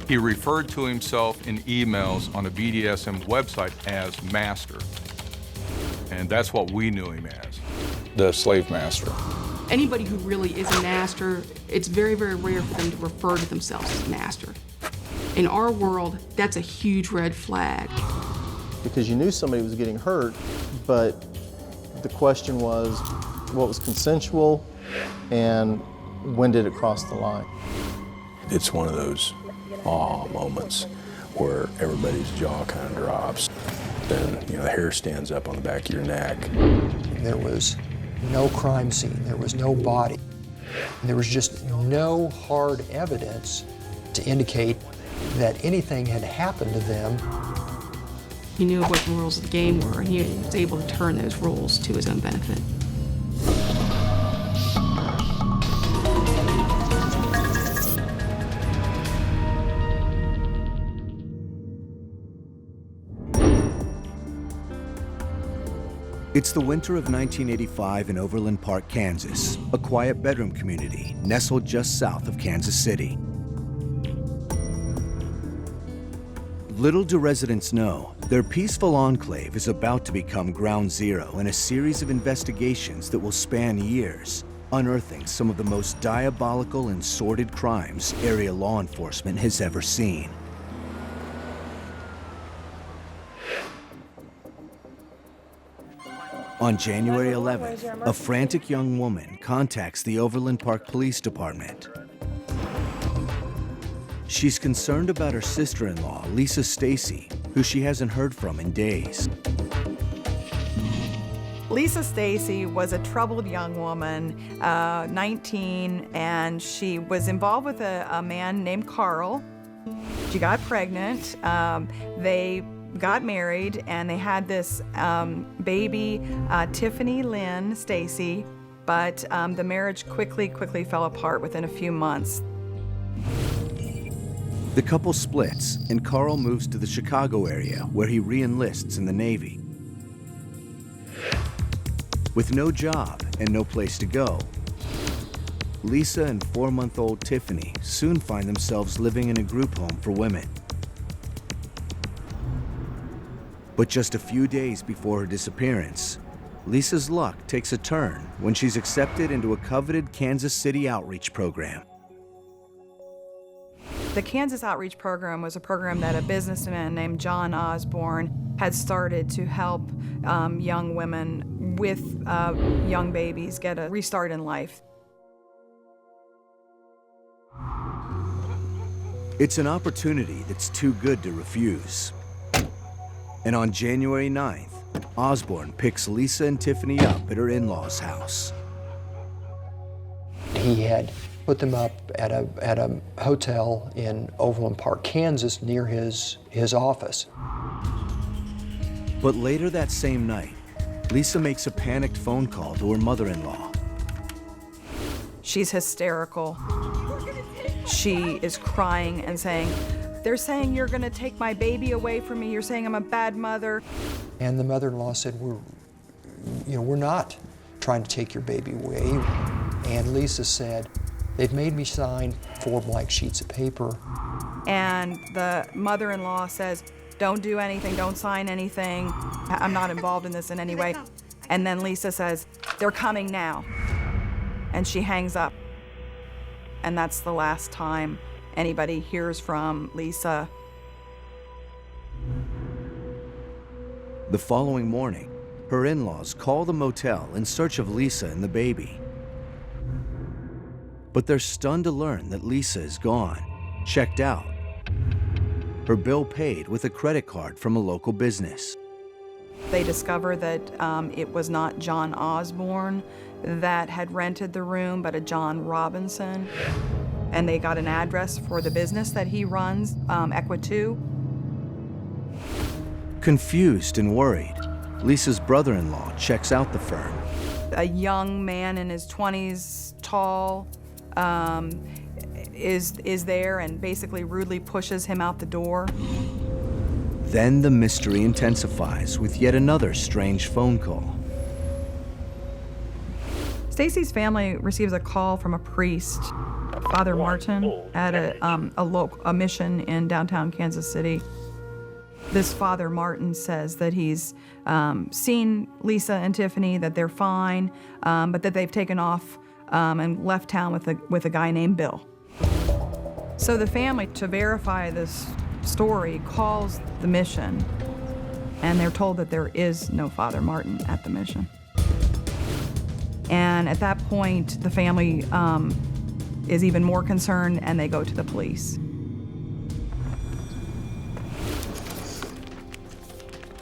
He referred to himself in emails on a BDSM website as master. And that's what we knew him as, the slave master. Anybody who really is a master, it's very, very rare for them to refer to themselves as master. In our world, that's a huge red flag. Because you knew somebody was getting hurt, but the question was, what was consensual and when did it cross the line? It's one of those awe moments where everybody's jaw kind of drops. Then, the hair stands up on the back of your neck. There was no crime scene, there was no body. There was just no hard evidence to indicate that anything had happened to them. He knew what the rules of the game were, and he was able to turn those rules to his own benefit. It's the winter of 1985 in Overland Park, Kansas, a quiet bedroom community nestled just south of Kansas City. Little do residents know, their peaceful enclave is about to become ground zero in a series of investigations that will span years, unearthing some of the most diabolical and sordid crimes area law enforcement has ever seen. On January 11th, a frantic young woman contacts the Overland Park Police Department. She's concerned about her sister-in-law, Lisa Stacy, who she hasn't heard from in days. Lisa Stacy was a troubled young woman, 19, and she was involved with a man named Carl. She got pregnant. They got married, and they had this baby, Tiffany Lynn Stacy, but the marriage quickly fell apart within a few months. The couple splits, and Carl moves to the Chicago area, where he re-enlists in the Navy. With no job and no place to go, Lisa and 4-month-old Tiffany soon find themselves living in a group home for women. But just a few days before her disappearance, Lisa's luck takes a turn when she's accepted into a coveted Kansas City outreach program. The Kansas Outreach Program was a program that a businessman named John Osborne had started to help young women with young babies get a restart in life. It's an opportunity that's too good to refuse. And on January 9th, Osborne picks Lisa and Tiffany up at her in-laws' house. He had put them up at a hotel in Overland Park, Kansas, near his office. But later that same night, Lisa makes a panicked phone call to her mother-in-law. She's hysterical. She is crying and saying, "They're saying you're gonna take my baby away from me. You're saying I'm a bad mother." And the mother-in-law said, we're not trying to take your baby away. And Lisa said, "They've made me sign 4 blank sheets of paper." And the mother-in-law says, "Don't do anything, don't sign anything. I'm not involved in this in any way." And then Lisa says, "They're coming now." And she hangs up. And that's the last time anybody hears from Lisa. The following morning, her in-laws call the motel in search of Lisa and the baby. But they're stunned to learn that Lisa is gone, checked out. Her bill paid with a credit card from a local business. They discover that it was not John Osborne that had rented the room, but a John Robinson. And they got an address for the business that he runs, Equi2. Confused and worried, Lisa's brother-in-law checks out the firm. A young man in his 20s, tall, is there and basically rudely pushes him out the door. Then the mystery intensifies with yet another strange phone call. Stacy's family receives a call from a priest Father Martin at a mission in downtown Kansas City. This Father Martin says that he's seen Lisa and Tiffany, that they're fine, but that they've taken off and left town with a guy named Bill. So the family, to verify this story, calls the mission, and they're told that there is no Father Martin at the mission. And at that point, the family is even more concerned, and they go to the police.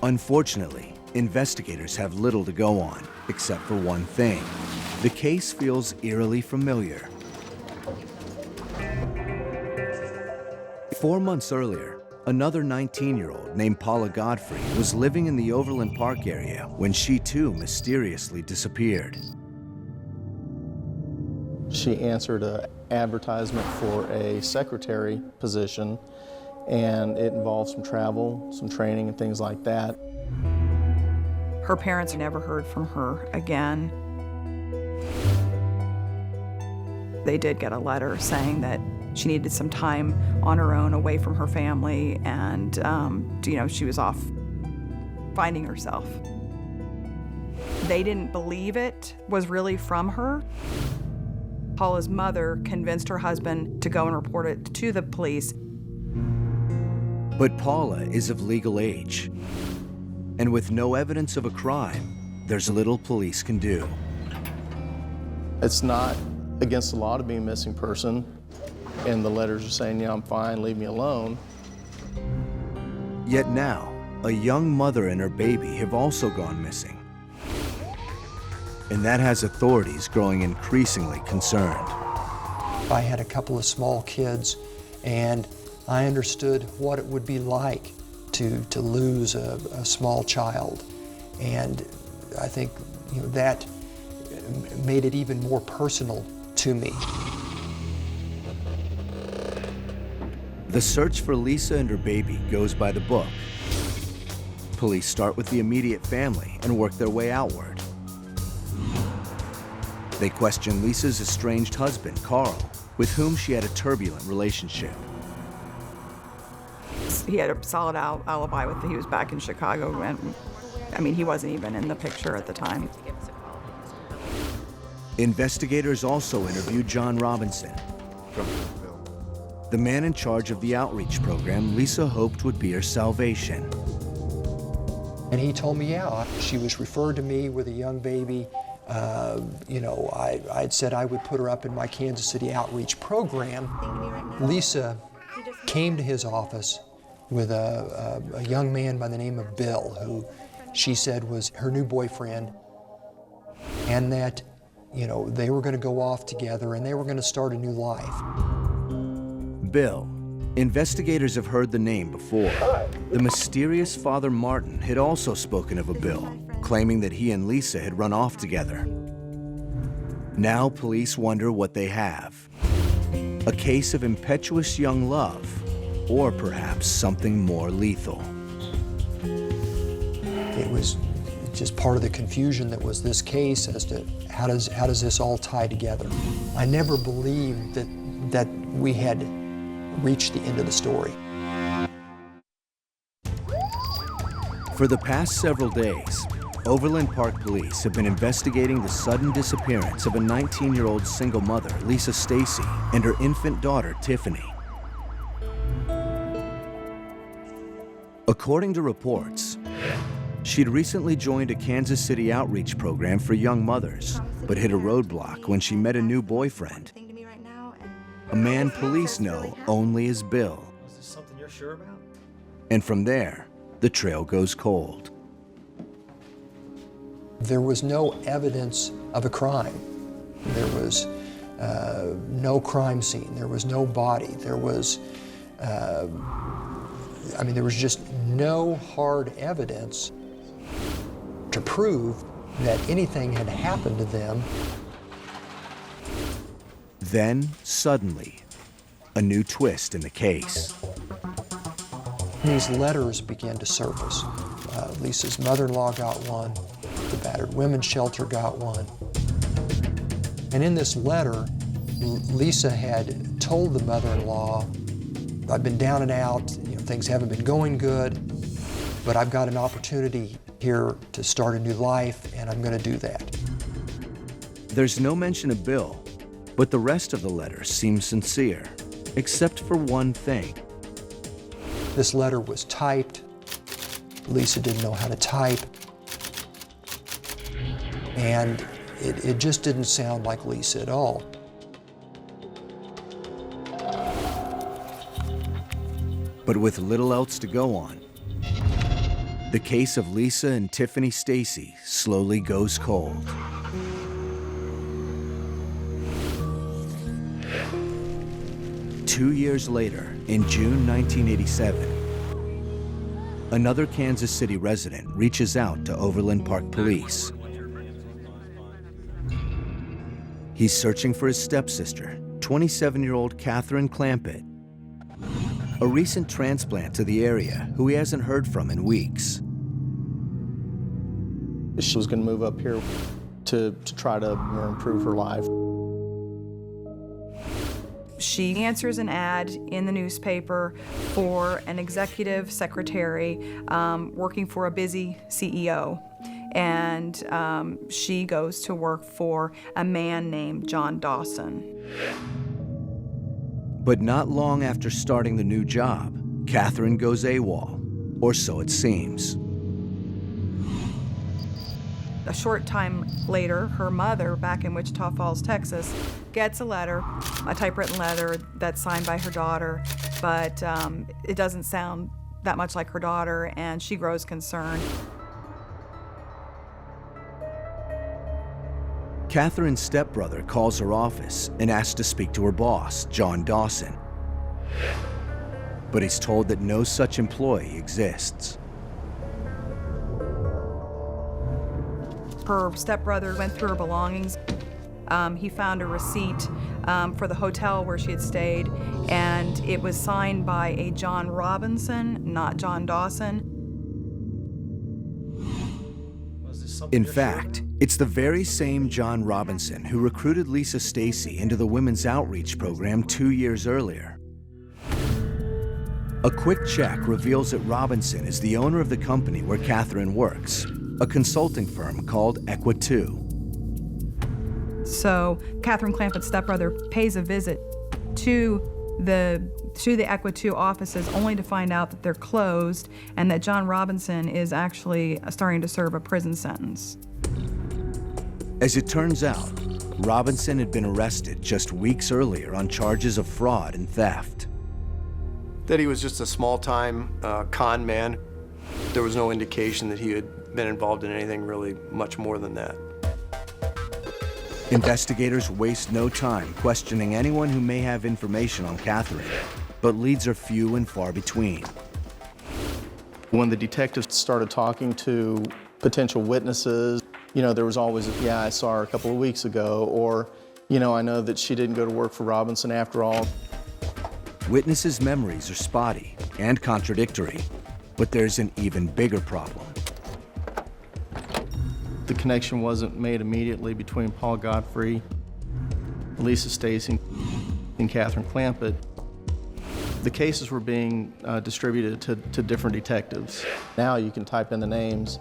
Unfortunately, investigators have little to go on, except for one thing. The case feels eerily familiar. 4 months earlier, another 19-year-old named Paula Godfrey was living in the Overland Park area when she too mysteriously disappeared. She answered an advertisement for a secretary position, and it involved some travel, some training, and things like that. Her parents never heard from her again. They did get a letter saying that she needed some time on her own away from her family, and she was off finding herself. They didn't believe it was really from her. Paula's mother convinced her husband to go and report it to the police. But Paula is of legal age, and with no evidence of a crime, there's little police can do. It's not against the law to be a missing person, and the letters are saying, yeah, I'm fine, leave me alone. Yet now, a young mother and her baby have also gone missing. And that has authorities growing increasingly concerned. I had a couple of small kids, and I understood what it would be like to lose a small child. And I think that made it even more personal to me. The search for Lisa and her baby goes by the book. Police start with the immediate family and work their way outward. They question Lisa's estranged husband, Carl, with whom she had a turbulent relationship. He had a solid alibi with he was back in Chicago, and he wasn't even in the picture at the time. Investigators also interviewed John Robinson, the man in charge of the outreach program Lisa hoped would be her salvation. And he told me, yeah, she was referred to me with a young baby. I'd said I would put her up in my Kansas City outreach program. Lisa came to his office with a young man by the name of Bill, who she said was her new boyfriend, and that, they were going to go off together and they were going to start a new life. Bill. Investigators have heard the name before. The mysterious Father Martin had also spoken of a Bill, claiming that he and Lisa had run off together. Now police wonder what they have. A case of impetuous young love, or perhaps something more lethal. It was just part of the confusion that was this case as to how does this all tie together. I never believed that we had reached the end of the story. For the past several days, Overland Park police have been investigating the sudden disappearance of a 19-year-old single mother, Lisa Stacy, and her infant daughter, Tiffany. According to reports, she'd recently joined a Kansas City outreach program for young mothers, but hit a roadblock when she met a new boyfriend, a man police know only as Bill. Is this something you're sure about? And from there, the trail goes cold. There was no evidence of a crime. There was no crime scene. There was no body. There was, there was just no hard evidence to prove that anything had happened to them. Then, suddenly, a new twist in the case. These letters began to surface. Lisa's mother-in-law got one, the battered women's shelter got one. And in this letter, Lisa had told the mother-in-law, I've been down and out, things haven't been going good, but I've got an opportunity here to start a new life, and I'm going to do that. There's no mention of Bill, but the rest of the letter seems sincere, except for one thing. This letter was typed. Lisa didn't know how to type. And it just didn't sound like Lisa at all. But with little else to go on, the case of Lisa and Tiffany Stacy slowly goes cold. Two years later, in June 1987, another Kansas City resident reaches out to Overland Park Police. He's searching for his stepsister, 27-year-old Catherine Clampett, a recent transplant to the area who he hasn't heard from in weeks. She was going to move up here to try to improve her life. She answers an ad in the newspaper for an executive secretary working for a busy CEO. And she goes to work for a man named John Dawson. But not long after starting the new job, Catherine goes AWOL, or so it seems. A short time later, her mother, back in Wichita Falls, Texas, gets a letter, a typewritten letter that's signed by her daughter, but it doesn't sound that much like her daughter, and she grows concerned. Catherine's stepbrother calls her office and asks to speak to her boss, John Dawson. But he's told that no such employee exists. Her stepbrother went through her belongings. He found a receipt for the hotel where she had stayed, and it was signed by a John Robinson, not John Dawson. In fact, it's the very same John Robinson who recruited Lisa Stacy into the Women's Outreach Program 2 years earlier. A quick check reveals that Robinson is the owner of the company where Catherine works, a consulting firm called Equa 2. So Catherine Clampett's stepbrother pays a visit to the Equa 2 offices only to find out that they're closed and that John Robinson is actually starting to serve a prison sentence. As it turns out, Robinson had been arrested just weeks earlier on charges of fraud and theft. That he was just a small-time con man. There was no indication that he had been involved in anything really much more than that. Investigators waste no time questioning anyone who may have information on Catherine, but leads are few and far between. When the detectives started talking to potential witnesses, there was always, yeah, I saw her a couple of weeks ago, or, I know that she didn't go to work for Robinson after all. Witnesses' memories are spotty and contradictory, but there's an even bigger problem. The connection wasn't made immediately between Paul Godfrey, Lisa Stacy, and Catherine Clampett. The cases were being distributed to different detectives. Now you can type in the names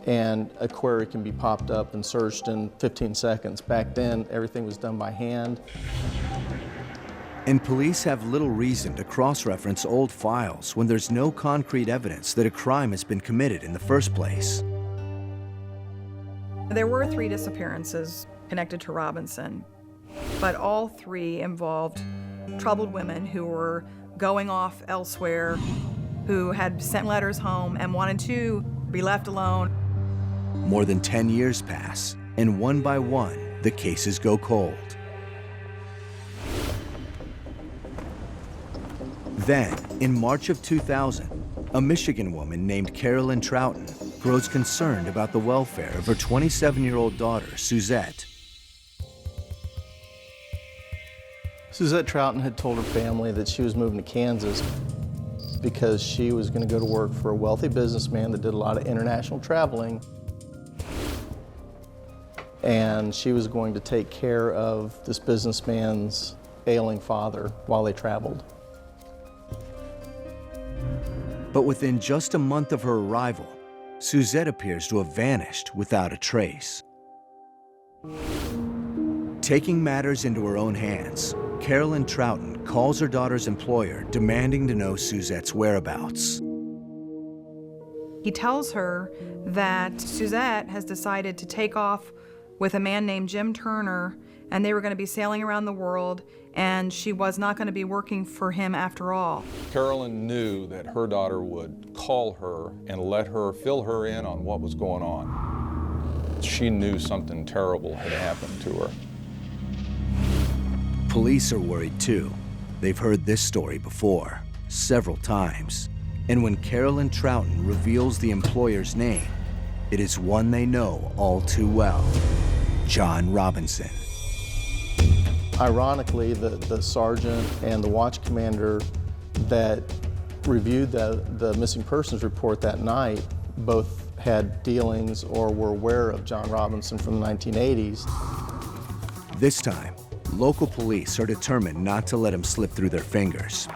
and a query can be popped up and searched in 15 seconds. Back then, everything was done by hand. And police have little reason to cross-reference old files when there's no concrete evidence that a crime has been committed in the first place. There were 3 disappearances connected to Robinson, but all 3 involved troubled women who were going off elsewhere, who had sent letters home and wanted to be left alone. More than 10 years pass, and one by one, the cases go cold. Then, in March of 2000, a Michigan woman named Carolyn Troughton grows concerned about the welfare of her 27-year-old daughter, Suzette. Suzette Troughton had told her family that she was moving to Kansas because she was going to go to work for a wealthy businessman that did a lot of international traveling. and she was going to take care of this businessman's ailing father while they traveled. But within just a month of her arrival, Suzette appears to have vanished without a trace. Taking matters into her own hands, Carolyn Troughton calls her daughter's employer demanding to know Suzette's whereabouts. He tells her that Suzette has decided to take off with a man named Jim Turner, and they were going to be sailing around the world, and she was not going to be working for him after all. Carolyn knew that her daughter would call her and let her fill her in on what was going on. She knew something terrible had happened to her. Police are worried too. They've heard this story before, several times. And when Carolyn Troughton reveals the employer's name, it is one they know all too well: John Robinson. Ironically, the sergeant and the watch commander that reviewed the missing persons report that night both had dealings or were aware of John Robinson from the 1980s. This time, local police are determined not to let him slip through their fingers.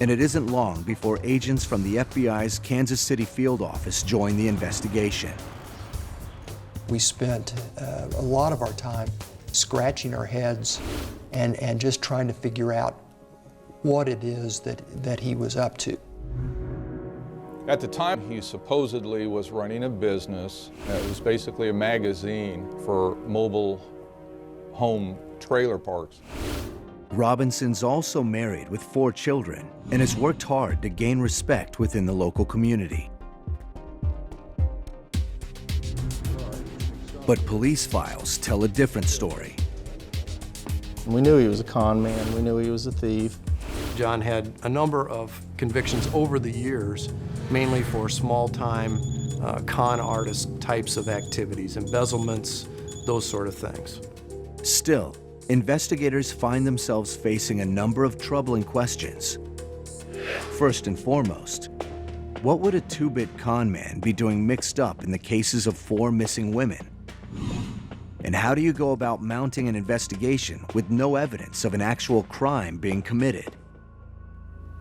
And it isn't long before agents from the FBI's Kansas City field office join the investigation. We spent a lot of our time scratching our heads and just trying to figure out what it is that he was up to. At the time, he supposedly was running a business. It was basically a magazine for mobile home trailer parks. Robinson's also married with 4 children and has worked hard to gain respect within the local community. But police files tell a different story. We knew he was a con man. We knew he was a thief. John had a number of convictions over the years, mainly for small-time con artist types of activities, embezzlements, those sort of things. Still, investigators find themselves facing a number of troubling questions. First and foremost, what would a 2-bit con man be doing mixed up in the cases of 4 missing women? And how do you go about mounting an investigation with no evidence of an actual crime being committed?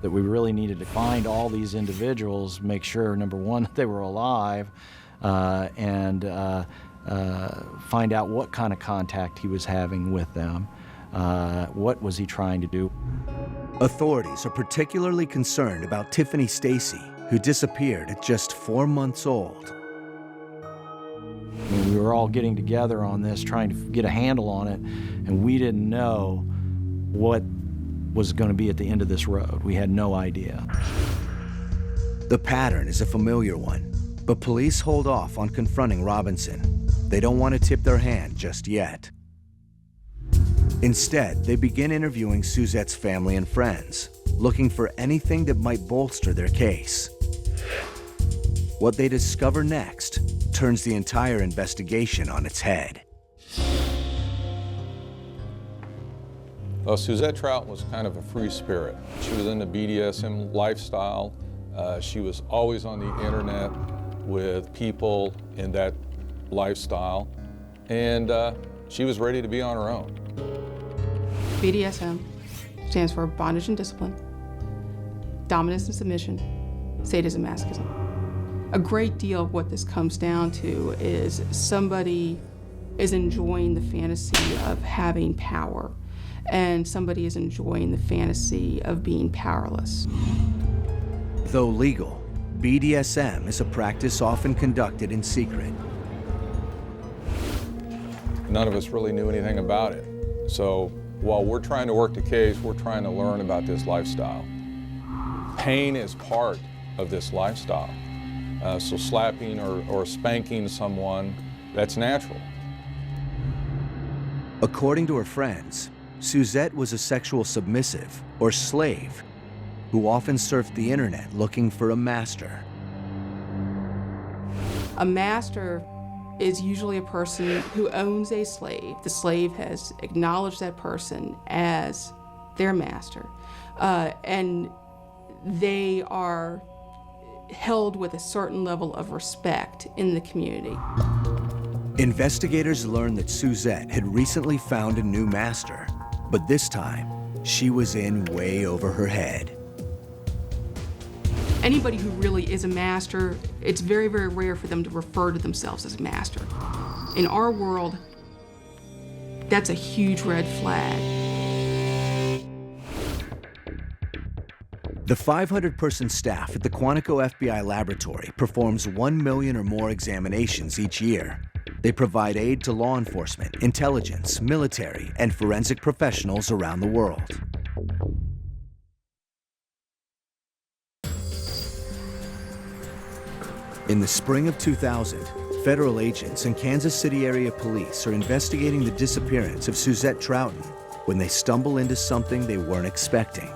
That we really needed to find all these individuals, make sure, number one, that they were alive, and find out what kind of contact he was having with them. What was he trying to do? Authorities are particularly concerned about Tiffany Stacy, who disappeared at just 4 months old. I mean, we were all getting together on this, trying to get a handle on it, and we didn't know what was going to be at the end of this road. We had no idea. The pattern is a familiar one, but police hold off on confronting Robinson. They don't want to tip their hand just yet. Instead, they begin interviewing Suzette's family and friends, looking for anything that might bolster their case. What they discover next turns the entire investigation on its head. Well, Suzette Troughton was kind of a free spirit. She was in the BDSM lifestyle. She was always on the internet with people in that lifestyle, and she was ready to be on her own. BDSM stands for bondage and discipline, dominance and submission, sadism, masochism. A great deal of what this comes down to is somebody is enjoying the fantasy of having power, and somebody is enjoying the fantasy of being powerless. Though legal, BDSM is a practice often conducted in secret. None of us really knew anything about it. So while we're trying to work the case, we're trying to learn about this lifestyle. Pain is part of this lifestyle. So slapping or spanking someone, that's natural. According to her friends, Suzette was a sexual submissive, or slave, who often surfed the internet looking for a master. A master is usually a person who owns a slave. The slave has acknowledged that person as their master, and they are held with a certain level of respect in the community. Investigators learned that Suzette had recently found a new master, but this time, she was in way over her head. Anybody who really is a master, it's very, very rare for them to refer to themselves as a master. In our world, that's a huge red flag. The 500-person staff at the Quantico FBI laboratory performs 1 million or more examinations each year. They provide aid to law enforcement, intelligence, military, and forensic professionals around the world. In the spring of 2000, federal agents and Kansas City area police are investigating the disappearance of Suzette Troughton when they stumble into something they weren't expecting.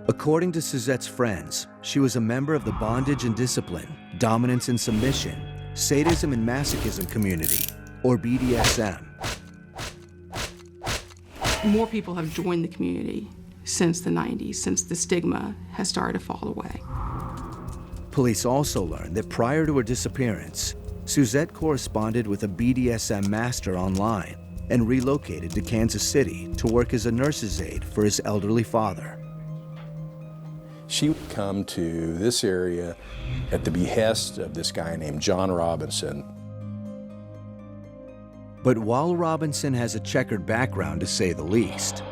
According to Suzette's friends, she was a member of the bondage and discipline, dominance and submission, sadism and masochism community, or BDSM. More people have joined the community since the 90s, since the stigma has started to fall away. Police also learned that prior to her disappearance, Suzette corresponded with a BDSM master online and relocated to Kansas City to work as a nurse's aide for his elderly father. She would come to this area at the behest of this guy named John Robinson. But while Robinson has a checkered background to say the least,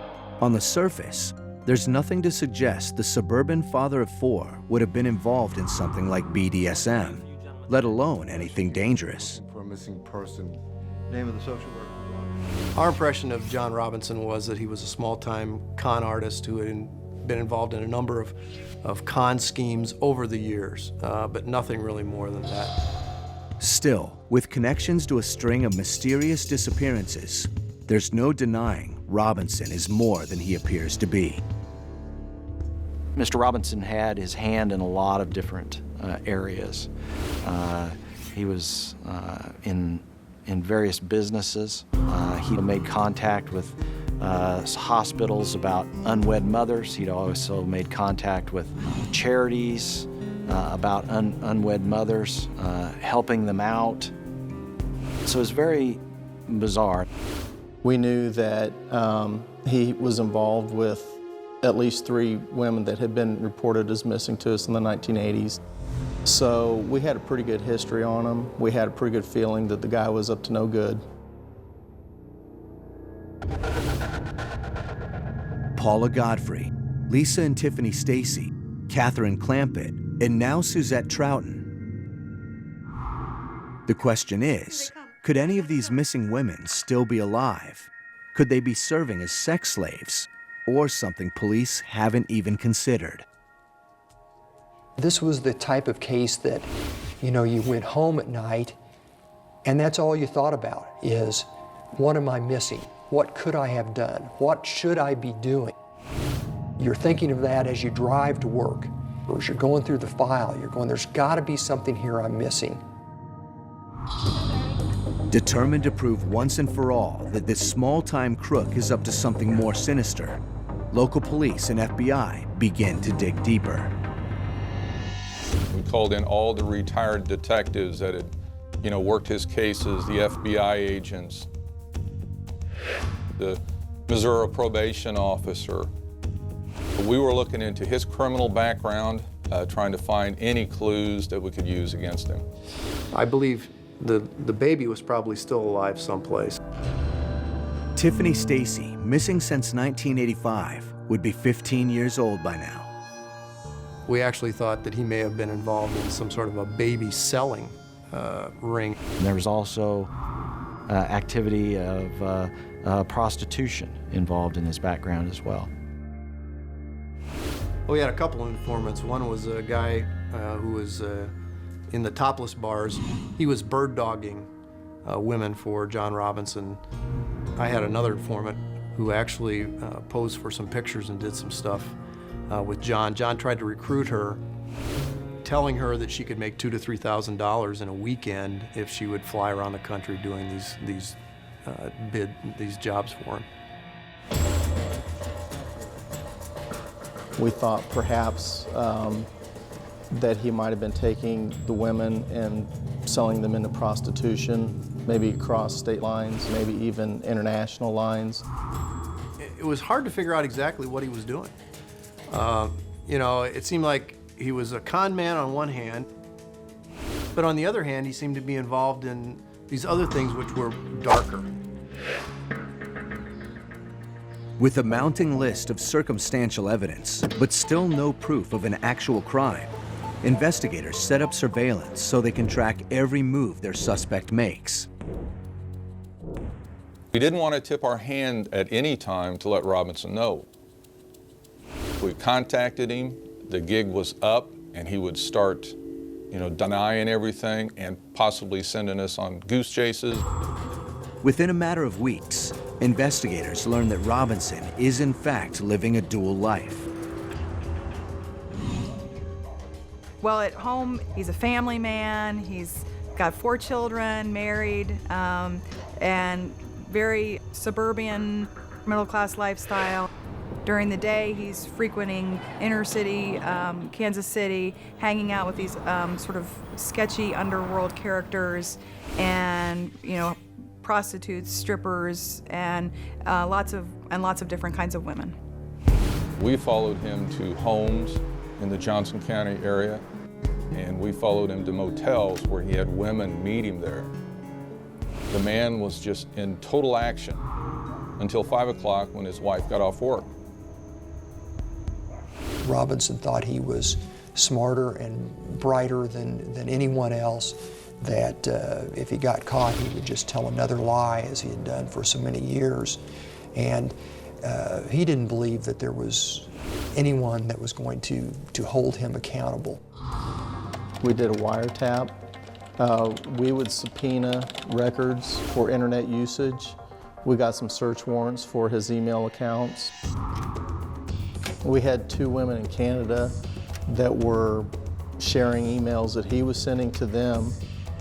on the surface, there's nothing to suggest the suburban father of four would have been involved in something like BDSM, let alone anything dangerous. For a missing person. Name of the social worker. Our impression of John Robinson was that he was a small-time con artist who had been involved in a number of con schemes over the years, but nothing really more than that. Still, with connections to a string of mysterious disappearances, there's no denying Robinson is more than he appears to be. Mr. Robinson had his hand in a lot of different areas. He was in various businesses. He made contact with hospitals about unwed mothers. He'd also made contact with charities about unwed mothers, helping them out. So it's very bizarre. We knew that he was involved with at least 3 women that had been reported as missing to us in the 1980s. So we had a pretty good history on him. We had a pretty good feeling that the guy was up to no good. Paula Godfrey, Lisa and Tiffany Stacy, Catherine Clampett, and now Suzette Troughton. The question is, could any of these missing women still be alive? Could they be serving as sex slaves, or something police haven't even considered? This was the type of case that, you went home at night and that's all you thought about is, what am I missing? What could I have done? What should I be doing? You're thinking of that as you drive to work, or as you're going through the file, you're going, there's gotta be something here I'm missing. Determined to prove once and for all that this small-time crook is up to something more sinister, local police and FBI begin to dig deeper. We called in all the retired detectives that had, worked his cases, the FBI agents, the Missouri probation officer. We were looking into his criminal background, trying to find any clues that we could use against him. I believe the baby was probably still alive someplace. Tiffany Stacy, missing since 1985, would be 15 years old by now. We actually thought that he may have been involved in some sort of a baby selling ring. And there was also activity of prostitution involved in his background as well. We had a couple of informants. One was a guy who was in the topless bars. He was bird dogging women for John Robinson. I had another informant who actually posed for some pictures and did some stuff with John. John tried to recruit her, telling her that she could make $2,000 to $3,000 in a weekend if she would fly around the country doing these jobs for him. We thought perhaps that he might have been taking the women and selling them into prostitution, maybe across state lines, maybe even international lines. It was hard to figure out exactly what he was doing. You know, it seemed like he was a con man on one hand, but on the other hand, he seemed to be involved in these other things which were darker. With a mounting list of circumstantial evidence, but still no proof of an actual crime, investigators set up surveillance so they can track every move their suspect makes. We didn't want to tip our hand at any time to let Robinson know. We contacted him, the gig was up, and he would start, denying everything and possibly sending us on goose chases. Within a matter of weeks, investigators learned that Robinson is in fact living a dual life. Well, at home, he's a family man. He's got 4 children, married, and very suburban, middle-class lifestyle. During the day, he's frequenting inner city, Kansas City, hanging out with these sort of sketchy underworld characters and, prostitutes, strippers, and lots of different kinds of women. We followed him to homes in the Johnson County area, and we followed him to motels where he had women meet him there. The man was just in total action until 5 o'clock when his wife got off work. Robinson thought he was smarter and brighter than anyone else, that if he got caught, he would just tell another lie, as he had done for so many years. And he didn't believe that there was anyone that was going to hold him accountable. We did a wiretap. We would subpoena records for internet usage. We got some search warrants for his email accounts. We had 2 women in Canada that were sharing emails that he was sending to them,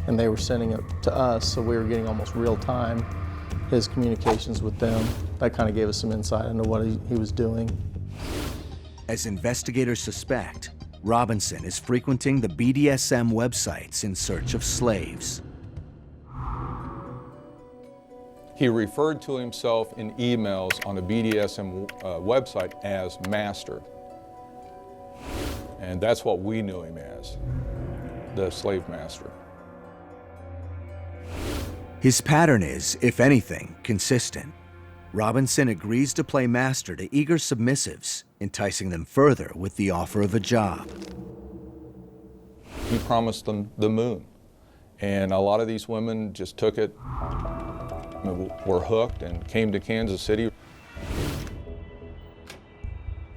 and they were sending it to us, so we were getting almost real time his communications with them. That kind of gave us some insight into what he was doing. As investigators suspect, Robinson is frequenting the BDSM websites in search of slaves. He referred to himself in emails on the BDSM website as master. And that's what we knew him as, the slave master. His pattern is, if anything, consistent. Robinson agrees to play master to eager submissives, enticing them further with the offer of a job. He promised them the moon. And a lot of these women just took it, were hooked, and came to Kansas City.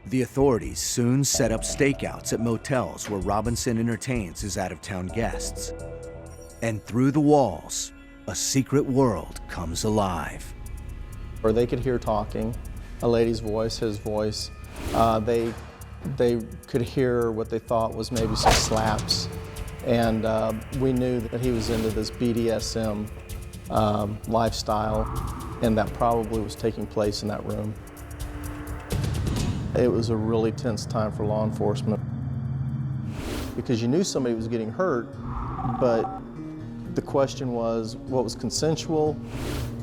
The authorities soon set up stakeouts at motels where Robinson entertains his out-of-town guests. And through the walls, a secret world comes alive. Or they could hear talking, a lady's voice, his voice. They could hear what they thought was maybe some slaps. And we knew that he was into this BDSM lifestyle, and that probably was taking place in that room. It was a really tense time for law enforcement because you knew somebody was getting hurt, but the question was what was consensual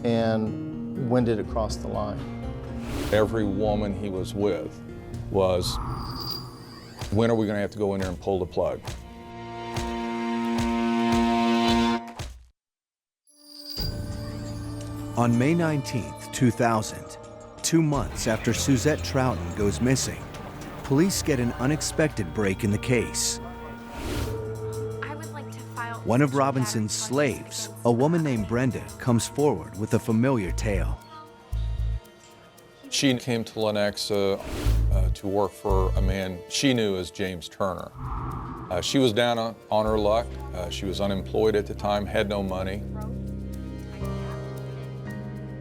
and when did it cross the line? Every woman he was with was, when are we going to have to go in there and pull the plug? On May 19th, 2000, 2 months after Suzette Troughton goes missing, police get an unexpected break in the case. One of Robinson's slaves, a woman named Brenda, comes forward with a familiar tale. She came to Lenexa to work for a man she knew as James Turner. She was down on her luck. She was unemployed at the time, had no money.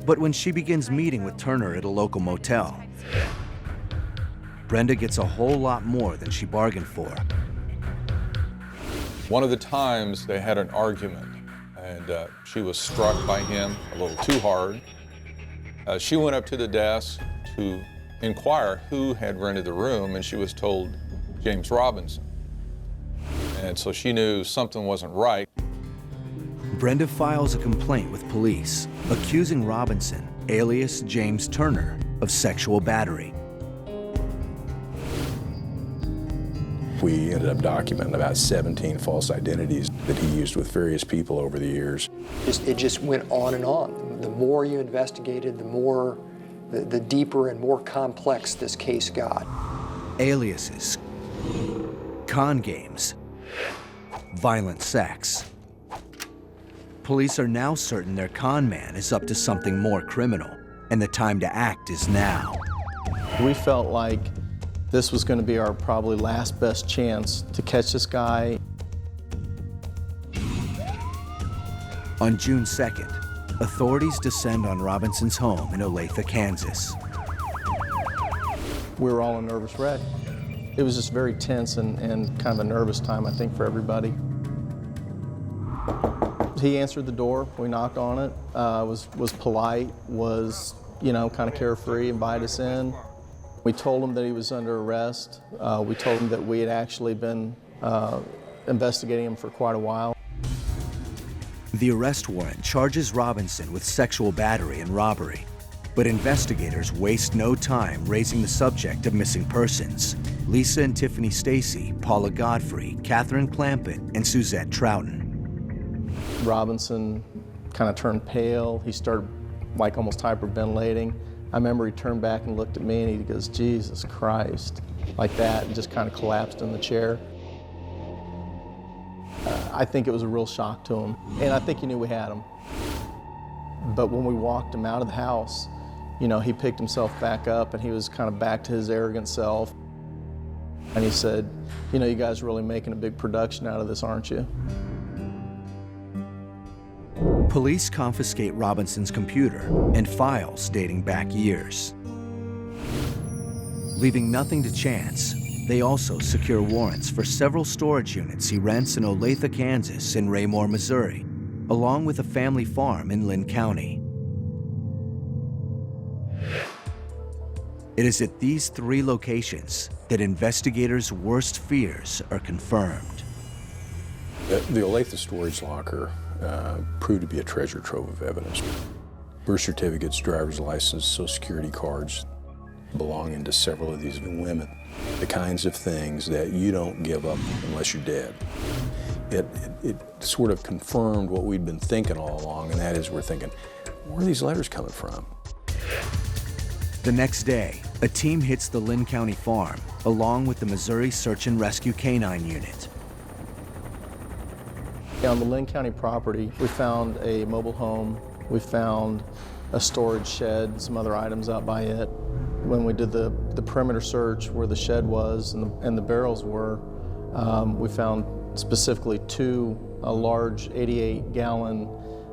But when she begins meeting with Turner at a local motel, Brenda gets a whole lot more than she bargained for. One of the times they had an argument, and she was struck by him a little too hard. She went up to the desk to inquire who had rented the room, and she was told James Robinson. And so she knew something wasn't right. Brenda files a complaint with police, accusing Robinson, alias James Turner, of sexual battery. We ended up documenting about 17 false identities that he used with various people over the years. It just went on and on. The more you investigated, the deeper and more complex this case got. Aliases, con games, violent sex. Police are now certain their con man is up to something more criminal, and the time to act is now. We felt like this was going to be our probably last best chance to catch this guy. On June 2nd, authorities descend on Robinson's home in Olathe, Kansas. We were all a nervous wreck. It was just very tense and kind of a nervous time, I think, for everybody. He answered the door. We knocked on it. Was polite. Was kind of carefree. Invited us in. We told him that he was under arrest. We told him that we had actually been investigating him for quite a while. The arrest warrant charges Robinson with sexual battery and robbery, but investigators waste no time raising the subject of missing persons: Lisa and Tiffany Stacy, Paula Godfrey, Catherine Clampett, and Suzette Troughton. Robinson kind of turned pale. He started almost hyperventilating. I remember he turned back and looked at me and he goes, "Jesus Christ," like that, and just kind of collapsed in the chair. I think it was a real shock to him, and I think he knew we had him. But when we walked him out of the house, he picked himself back up and he was kind of back to his arrogant self. And he said, "You guys are really making a big production out of this, aren't you?" Police confiscate Robinson's computer and files dating back years. Leaving nothing to chance, they also secure warrants for several storage units he rents in Olathe, Kansas, and Raymore, Missouri, along with a family farm in Lynn County. It is at these 3 locations that investigators' worst fears are confirmed. The Olathe storage locker proved to be a treasure trove of evidence. Birth certificates, driver's license, social security cards belonging to several of these women. The kinds of things that you don't give up unless you're dead. It sort of confirmed what we'd been thinking all along, and that is we're thinking, where are these letters coming from? The next day, a team hits the Lynn County farm, along with the Missouri Search and Rescue Canine Unit. On the Lynn County property, we found a mobile home. We found a storage shed, some other items out by it. When we did the perimeter search where the shed was and the barrels were, we found specifically 2 large 88-gallon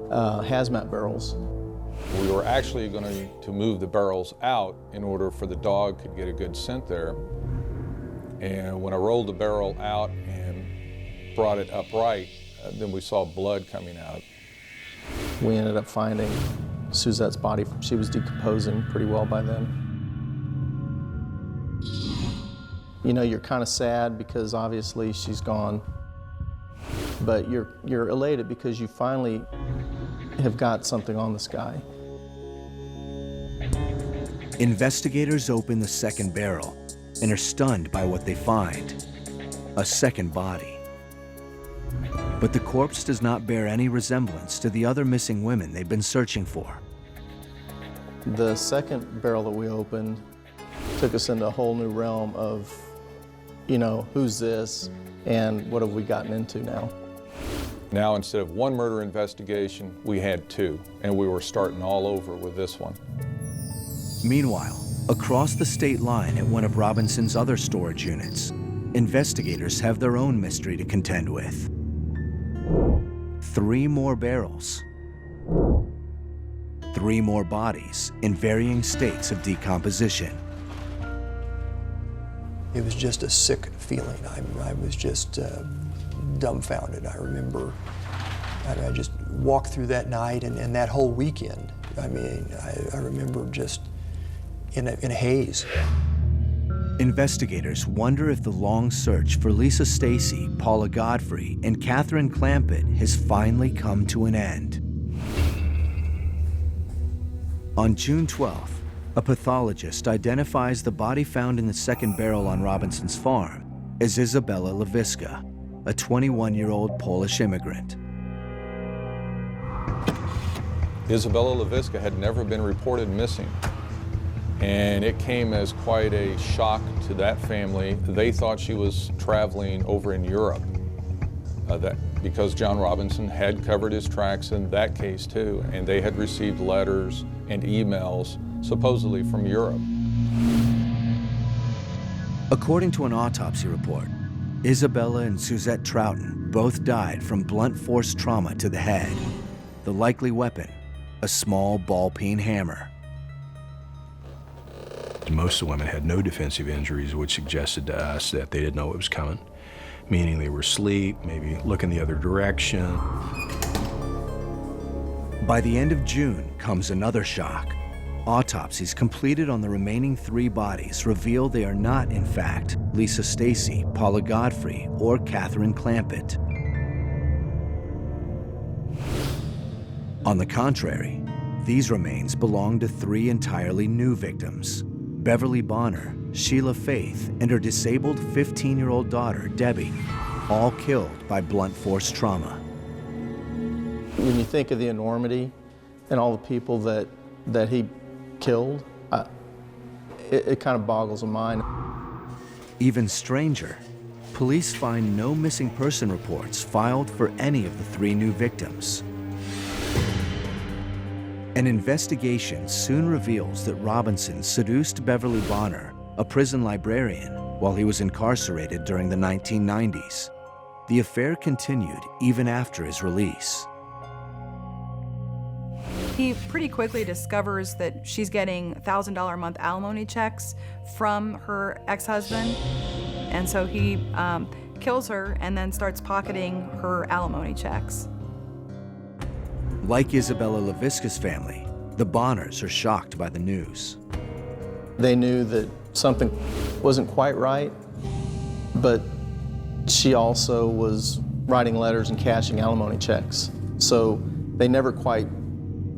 hazmat barrels. We were actually going to move the barrels out in order for the dog could get a good scent there. And when I rolled the barrel out and brought it upright, then we saw blood coming out. We ended up finding Suzette's body. She was decomposing pretty well by then. You're kind of sad because obviously she's gone, but you're elated because you finally have got something on this guy. Investigators open the second barrel and are stunned by what they find: a second body. But the corpse does not bear any resemblance to the other missing women they've been searching for. The second barrel that we opened took us into a whole new realm of, who's this and what have we gotten into now? Now, instead of 1 murder investigation, we had 2, and we were starting all over with this one. Meanwhile, across the state line at one of Robinson's other storage units, investigators have their own mystery to contend with. 3 more barrels. 3 more bodies in varying states of decomposition. It was just a sick feeling. I was just dumbfounded. I remember I just walked through that night and that whole weekend. I remember just in a haze. Investigators wonder if the long search for Lisa Stacy, Paula Godfrey, and Catherine Clampett has finally come to an end. On June 12th, a pathologist identifies the body found in the second barrel on Robinson's farm as Isabella Lewiska, a 21-year-old Polish immigrant. Isabella Lewiska had never been reported missing, and it came as quite a shock to that family. They thought she was traveling over in Europe, because John Robinson had covered his tracks in that case too, and they had received letters and emails supposedly from Europe. According to an autopsy report, Isabella and Suzette Troughton both died from blunt force trauma to the head. The likely weapon, a small ball-peen hammer. Most of the women had no defensive injuries, which suggested to us that they didn't know it was coming, meaning they were asleep, maybe looking the other direction. By the end of June comes another shock. Autopsies completed on the remaining 3 bodies reveal they are not, in fact, Lisa Stacy, Paula Godfrey, or Catherine Clampett. On the contrary, these remains belong to 3 entirely new victims: Beverly Bonner, Sheila Faith, and her disabled 15-year-old daughter, Debbie, all killed by blunt force trauma. When you think of the enormity and all the people that he killed, it kind of boggles the mind. Even stranger, police find no missing person reports filed for any of the 3 new victims. An investigation soon reveals that Robinson seduced Beverly Bonner, a prison librarian, while he was incarcerated during the 1990s. The affair continued even after his release. He pretty quickly discovers that she's getting $1,000 a month alimony checks from her ex-husband, and so he kills her and then starts pocketing her alimony checks. Like Isabella Lewiska's family, the Bonners are shocked by the news. They knew that something wasn't quite right, but she also was writing letters and cashing alimony checks. So they never quite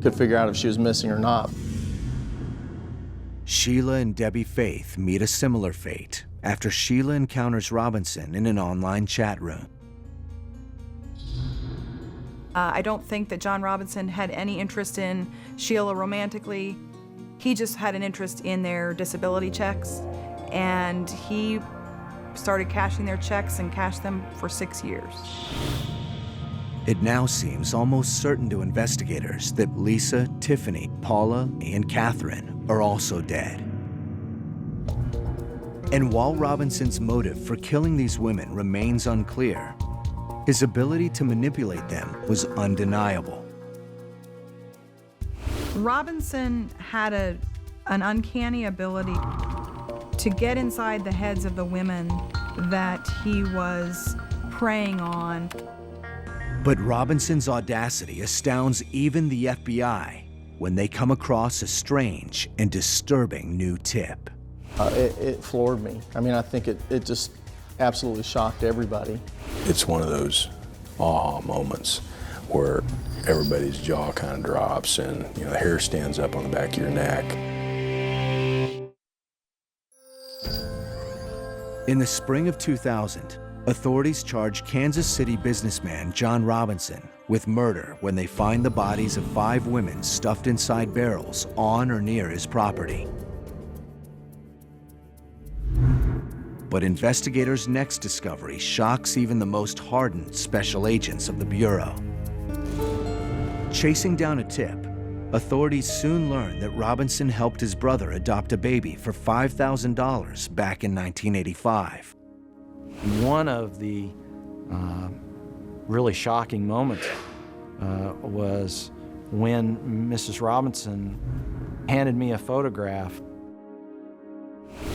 could figure out if she was missing or not. Sheila and Debbie Faith meet a similar fate after Sheila encounters Robinson in an online chat room. I don't think that John Robinson had any interest in Sheila romantically. He just had an interest in their disability checks, and he started cashing their checks and cashed them for 6 years. It now seems almost certain to investigators that Lisa, Tiffany, Paula, and Catherine are also dead. And while Robinson's motive for killing these women remains unclear, his ability to manipulate them was undeniable. Robinson had an uncanny ability to get inside the heads of the women that he was preying on. But Robinson's audacity astounds even the FBI when they come across a strange and disturbing new tip. It floored me. I mean, I think it just absolutely shocked everybody. It's one of those aha moments where everybody's jaw kind of drops and the hair stands up on the back of your neck. In the spring of 2000, authorities charge Kansas City businessman John Robinson with murder when they find the bodies of 5 women stuffed inside barrels on or near his property. But investigators' next discovery shocks even the most hardened special agents of the Bureau. Chasing down a tip, authorities soon learn that Robinson helped his brother adopt a baby for $5,000 back in 1985. One of the really shocking moments was when Mrs. Robinson handed me a photograph.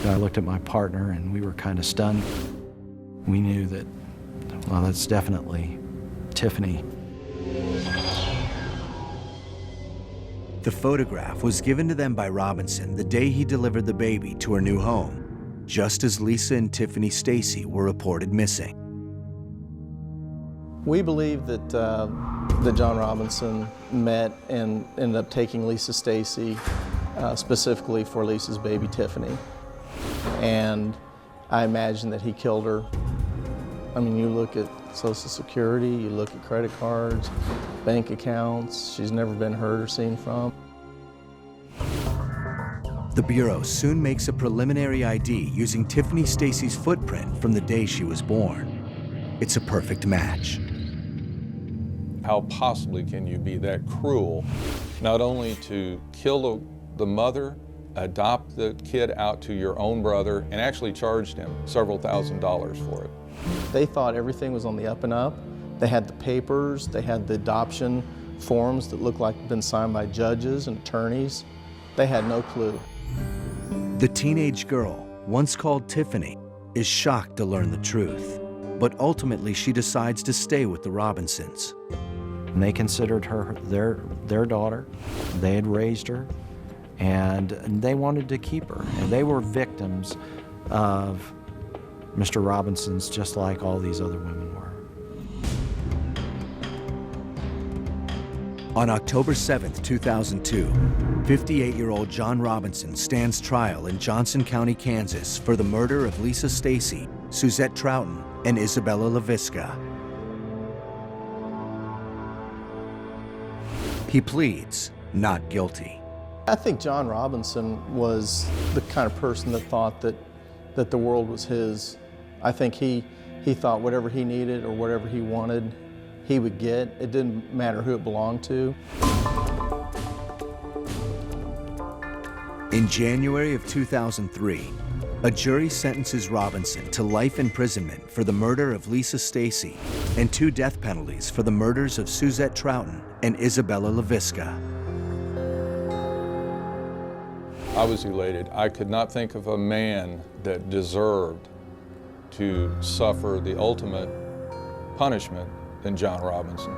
I looked at my partner and we were kind of stunned. We knew that, well, that's definitely Tiffany. The photograph was given to them by Robinson the day he delivered the baby to her new home. just as Lisa and Tiffany Stacy were reported missing. We believe that John Robinson met and ended up taking Lisa Stacy specifically for Lisa's baby Tiffany. And I imagine that he killed her. I mean, you look at Social Security, you look at credit cards, bank accounts, she's never been heard or seen from. The Bureau soon makes a preliminary ID using Tiffany Stacy's footprint from the day she was born. It's a perfect match. How possibly can you be that cruel, not only to kill the mother, adopt the kid out to your own brother, and actually charged him several $1,000s for it? They thought everything was on the up and up. They had the papers, they had the adoption forms that looked like they'd been signed by judges and attorneys. They had no clue. The teenage girl, once called Tiffany, is shocked to learn the truth. But ultimately, she decides to stay with the Robinsons. And they considered her their daughter. They had raised her, and they wanted to keep her. And they were victims of Mr. Robinson's, just like all these other women were. On October 7th, 2002, 58-year-old John Robinson stands trial in Johnson County, Kansas for the murder of Lisa Stacy, Suzette Troughton, and Isabella LaVisca. He pleads not guilty. I think John Robinson was the kind of person that thought that the world was his. I think he thought whatever he needed or whatever he wanted, he would get. It didn't matter who it belonged to. In January of 2003, a jury sentences Robinson to life imprisonment for the murder of Lisa Stacy and 2 death penalties for the murders of Suzette Troughton and Isabella LaVisca. I was elated. I could not think of a man that deserved to suffer the ultimate punishment than John Robinson.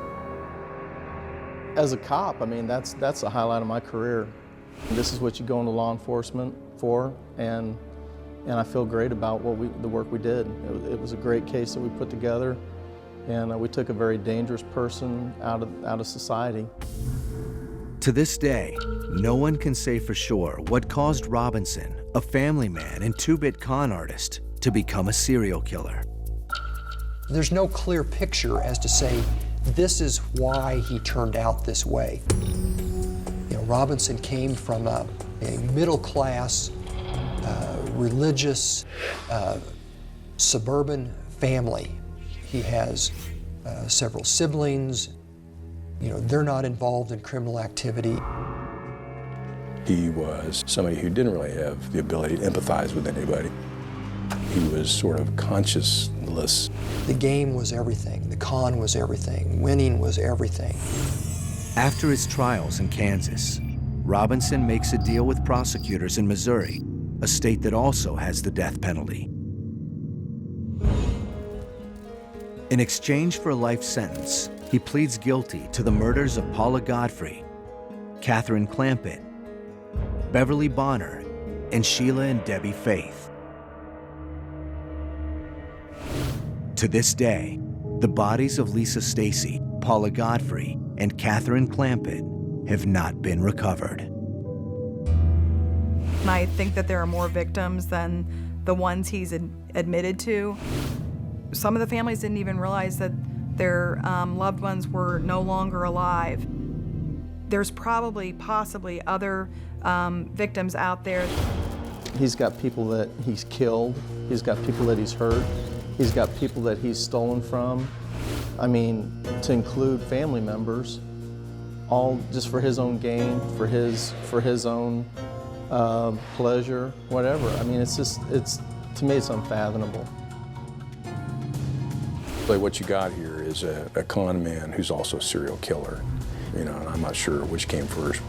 As a cop, I mean, that's the highlight of my career. This is what you go into law enforcement for, and I feel great about the work we did. It was a great case that we put together, and we took a very dangerous person out of society. To this day, no one can say for sure what caused Robinson, a family man and 2-bit con artist, to become a serial killer. There's no clear picture as to say, this is why he turned out this way. You know, Robinson came from a middle-class, religious, suburban family. He has several siblings. You know, they're not involved in criminal activity. He was somebody who didn't really have the ability to empathize with anybody. He was sort of conscienceless. The game was everything. The con was everything. Winning was everything. After his trials in Kansas, Robinson makes a deal with prosecutors in Missouri, a state that also has the death penalty. In exchange for a life sentence, he pleads guilty to the murders of Paula Godfrey, Catherine Clampett, Beverly Bonner, and Sheila and Debbie Faith. To this day, the bodies of Lisa Stacy, Paula Godfrey, and Catherine Clampett have not been recovered. And I think that there are more victims than the ones he's admitted to. Some of the families didn't even realize that their loved ones were no longer alive. There's possibly other victims out there. He's got people that he's killed. He's got people that he's hurt. He's got people that he's stolen from. I mean, to include family members, all just for his own gain, for his own pleasure, whatever. I mean, to me, it's unfathomable. Like what you got here is a con man who's also a serial killer. You know, and I'm not sure which came first.